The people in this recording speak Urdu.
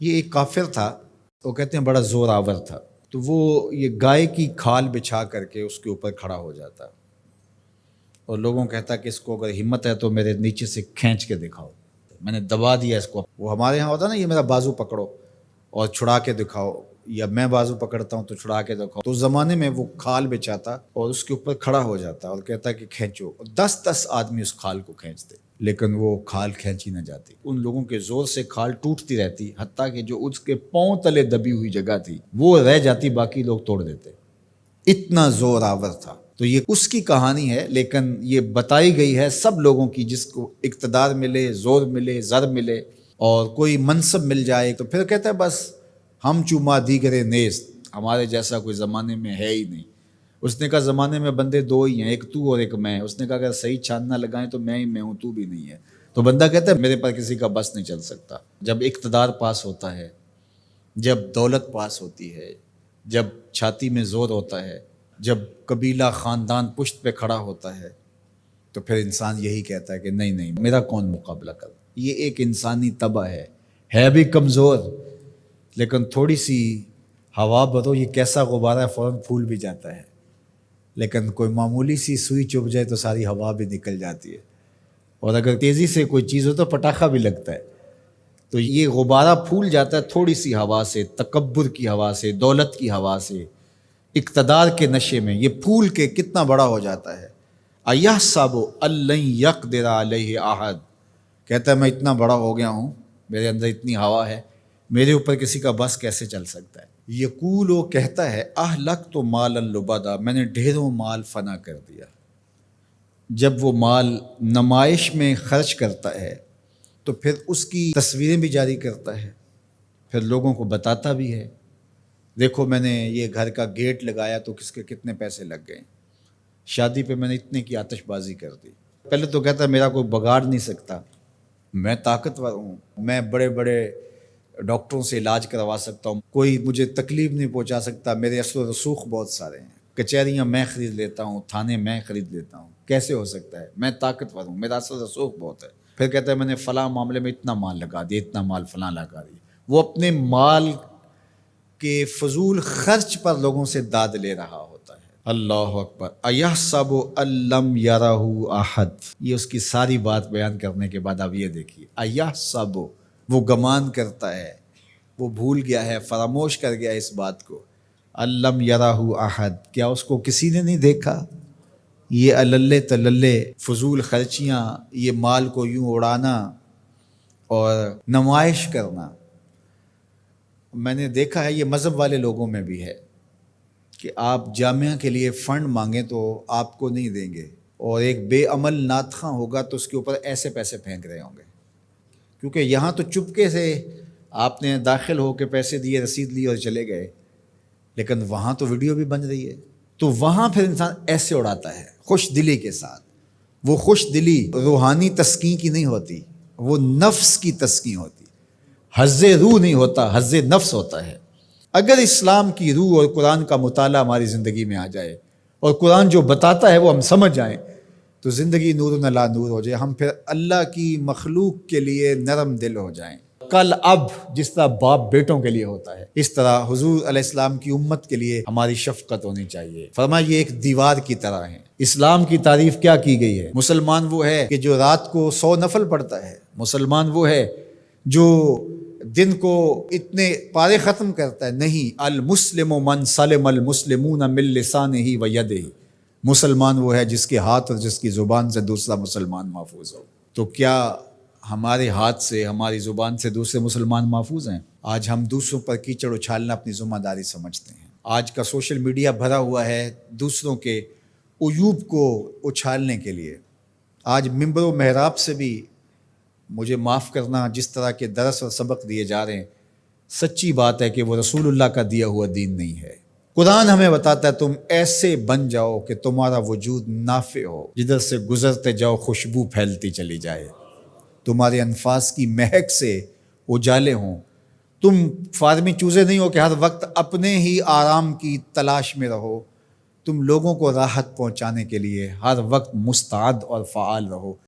یہ ایک کافر تھا، وہ کہتے ہیں بڑا زور آور تھا، تو وہ یہ گائے کی کھال بچھا کر کے اس کے اوپر کھڑا ہو جاتا اور لوگوں کو کہتا کہ اس کو اگر ہمت ہے تو میرے نیچے سے کھینچ کے دکھاؤ، میں نے دبا دیا اس کو۔ وہ ہمارے ہاں ہوتا نا، یہ میرا بازو پکڑو اور چھڑا کے دکھاؤ، یا میں بازو پکڑتا ہوں تو چھڑا کے دکھاؤ۔ تو اس زمانے میں وہ کھال بچھاتا اور اس کے اوپر کھڑا ہو جاتا اور کہتا کہ کھینچو، 10 آدمی اس کھال کو کھینچتے، لیکن وہ کھال کھینچی نہ جاتی، ان لوگوں کے زور سے کھال ٹوٹتی رہتی، حتیٰ کہ جو اس کے پاؤں تلے دبی ہوئی جگہ تھی وہ رہ جاتی، باقی لوگ توڑ دیتے، اتنا زور آور تھا۔ تو یہ اس کی کہانی ہے، لیکن یہ بتائی گئی ہے سب لوگوں کی، جس کو اقتدار ملے، زور ملے، زر ملے اور کوئی منصب مل جائے تو پھر کہتا ہے بس ہم چوما دیگرے نیست، ہمارے جیسا کوئی زمانے میں ہے ہی نہیں۔ اس نے کہا زمانے میں بندے دو ہی ہیں، ایک تو اور ایک میں۔ اس نے کہا اگر صحیح چھان نہ لگائیں تو میں ہی میں ہوں، تو بھی نہیں ہے۔ تو بندہ کہتا ہے میرے پر کسی کا بس نہیں چل سکتا۔ جب اقتدار پاس ہوتا ہے، جب دولت پاس ہوتی ہے، جب چھاتی میں زور ہوتا ہے، جب قبیلہ خاندان پشت پہ کھڑا ہوتا ہے، تو پھر انسان یہی کہتا ہے کہ نہیں نہیں، میرا کون مقابلہ کر۔ یہ ایک انسانی طبع ہے بھی کمزور، لیکن تھوڑی سی ہوا بدو، یہ کیسا غبارہ ہے، فوراً پھول بھی جاتا ہے، لیکن کوئی معمولی سی سوئی چبھ جائے تو ساری ہوا بھی نکل جاتی ہے، اور اگر تیزی سے کوئی چیز ہو تو پٹاخہ بھی لگتا ہے۔ تو یہ غبارہ پھول جاتا ہے تھوڑی سی ہوا سے، تکبر کی ہوا سے، دولت کی ہوا سے، اقتدار کے نشے میں یہ پھول کے کتنا بڑا ہو جاتا ہے۔ اَيَحْسَبُ أَن لَّن يَقْدِرَ عَلَيْهِ أَحَدٌ، کہتا ہے میں اتنا بڑا ہو گیا ہوں، میرے اندر اتنی ہوا ہے، میرے اوپر کسی کا بس کیسے چل سکتا ہے۔ یقول، وہ کہتا ہے اہلکت مالا لبدا، میں نے ڈھیروں مال فنا کر دیا۔ جب وہ مال نمائش میں خرچ کرتا ہے تو پھر اس کی تصویریں بھی جاری کرتا ہے، پھر لوگوں کو بتاتا بھی ہے، دیکھو میں نے یہ گھر کا گیٹ لگایا تو کس کے کتنے پیسے لگ گئے، شادی پہ میں نے اتنے کی آتش بازی کر دی۔ پہلے تو کہتا ہے میرا کوئی بگاڑ نہیں سکتا، میں طاقتور ہوں، میں بڑے بڑے ڈاکٹروں سے علاج کروا سکتا ہوں، کوئی مجھے تکلیف نہیں پہنچا سکتا، میرے اثر و رسوخ بہت سارے ہیں، کچہریاں میں خرید لیتا ہوں، تھانے میں خرید لیتا ہوں، کیسے ہو سکتا ہے، میں طاقتور ہوں، میرا اثر و رسوخ بہت ہے۔ پھر کہتا ہے میں نے فلاں معاملے میں اتنا مال لگا دیا، اتنا مال فلاں لگا دیا۔ وہ اپنے مال کے فضول خرچ پر لوگوں سے داد لے رہا ہوتا ہے۔ اللہ اکبر۔ اَيَحْسَبُ أَن لَّمْ يَرَهُ أَحَدٌ، یہ اس کی ساری بات بیان کرنے کے بعد اب یہ دیکھیے، اَيَحْسَبُ، وہ گمان کرتا ہے، وہ بھول گیا ہے، فراموش کر گیا اس بات کو، أَن لَّمْ يَرَهُ أَحَدٌ، کیا اس کو کسی نے نہیں دیکھا؟ یہ اللے تللے فضول خرچیاں، یہ مال کو یوں اڑانا اور نمائش کرنا، میں نے دیکھا ہے یہ مذہب والے لوگوں میں بھی ہے کہ آپ جامعہ کے لیے فنڈ مانگیں تو آپ کو نہیں دیں گے، اور ایک بے عمل ناتخواں ہوگا تو اس کے اوپر ایسے پیسے پھینک رہے ہوں گے، کیونکہ یہاں تو چپکے سے آپ نے داخل ہو کے پیسے دیے، رسید لی اور چلے گئے، لیکن وہاں تو ویڈیو بھی بن رہی ہے، تو وہاں پھر انسان ایسے اڑاتا ہے خوش دلی کے ساتھ۔ وہ خوش دلی روحانی تسکین کی نہیں ہوتی، وہ نفس کی تسکین ہوتی، حظ روح نہیں ہوتا، حظ نفس ہوتا ہے۔ اگر اسلام کی روح اور قرآن کا مطالعہ ہماری زندگی میں آ جائے اور قرآن جو بتاتا ہے وہ ہم سمجھ جائیں تو زندگی نور علی نور ہو جائے، ہم پھر اللہ کی مخلوق کے لیے نرم دل ہو جائیں۔ کل اب جس طرح باپ بیٹوں کے لیے ہوتا ہے، اس طرح حضور علیہ السلام کی امت کے لیے ہماری شفقت ہونی چاہیے۔ فرمایا یہ ایک دیوار کی طرح ہے۔ اسلام کی تعریف کیا کی گئی ہے؟ مسلمان وہ ہے کہ جو رات کو 100 نفل پڑھتا ہے، مسلمان وہ ہے جو دن کو اتنے پارے ختم کرتا ہے، نہیں، المسلم من سلم المسلمون من لسانہ و یدہ، مسلمان وہ ہے جس کے ہاتھ اور جس کی زبان سے دوسرا مسلمان محفوظ ہو۔ تو کیا ہمارے ہاتھ سے، ہماری زبان سے دوسرے مسلمان محفوظ ہیں؟ آج ہم دوسروں پر کیچڑ اچھالنا اپنی ذمہ داری سمجھتے ہیں۔ آج کا سوشل میڈیا بھرا ہوا ہے دوسروں کے عیوب کو اچھالنے کے لیے۔ آج ممبر و محراب سے بھی مجھے معاف کرنا، جس طرح کے درس اور سبق دیے جا رہے ہیں، سچی بات ہے کہ وہ رسول اللہ کا دیا ہوا دین نہیں ہے۔ قرآن ہمیں بتاتا ہے تم ایسے بن جاؤ کہ تمہارا وجود نافع ہو، جدھر سے گزرتے جاؤ خوشبو پھیلتی چلی جائے، تمہارے انفاس کی مہک سے اجالے ہوں، تم فارمی چوزے نہیں ہو کہ ہر وقت اپنے ہی آرام کی تلاش میں رہو، تم لوگوں کو راحت پہنچانے کے لیے ہر وقت مستعد اور فعال رہو۔